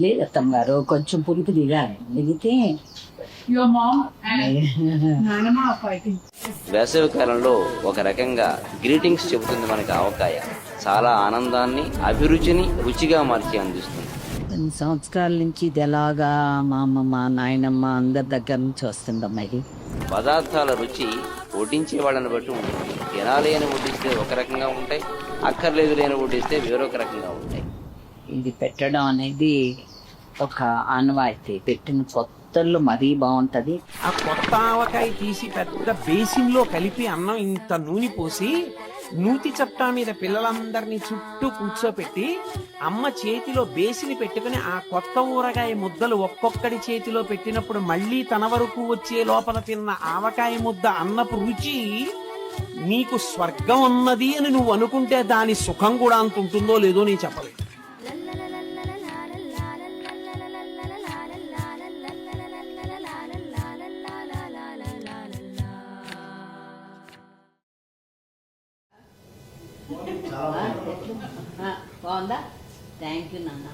లేదు అత్తమ్మ గారు, కొంచెం పులుపు దిగాలి, దిగితే వేసవి కాలంలో ఒక రకంగా గ్రీటింగ్స్ చెబుతుంది మనకి ఆవకాయ. చాలా ఆనందాన్ని, అభిరుచిని రుచిగా మార్చి అందిస్తుంది. కొన్ని సంవత్సరాల నుంచి ఇది ఎలాగా మా అమ్మమ్మ నాయనమ్మ అందరి దగ్గర నుంచి వస్తుందమ్మా ఇది. పదార్థాల రుచి వడ్డించే వాళ్ళని బట్టి ఉంటుంది. తినాలి అని వడ్డిస్తే ఒక రకంగా ఉంటాయి, అక్కర్లేదు లేని వడ్డిస్తే వేరొక రకంగా ఉంటాయి. ఇది పెట్టడం అనేది ఒక ఆనవాయితీ. పెట్టిన కొత్తల్లో మరీ బాగుంటది. ఆ కొత్త ఆవకాయ తీసి పెద్ద బేసిన్ లో కలిపి అన్నం ఇంత నూనె పోసి నూతి చట్టా మీద పిల్లలందరినీ చుట్టూ కూర్చోపెట్టి అమ్మ చేతిలో బేసిని పెట్టుకుని ఆ కొత్త ఊరగాయ ముద్దలు ఒక్కొక్కడి చేతిలో పెట్టినప్పుడు మళ్ళీ తన వరకు వచ్చే లోపల తిన్న ఆవకాయ ముద్ద అన్నపు రుచి నీకు స్వర్గం ఉన్నది అని నువ్వు అనుకుంటే దాని సుఖం కూడా అంత ఉంటుందో లేదో నేను చెప్పలేదు. బాగుందా? థ్యాంక్ యూ నాన్న.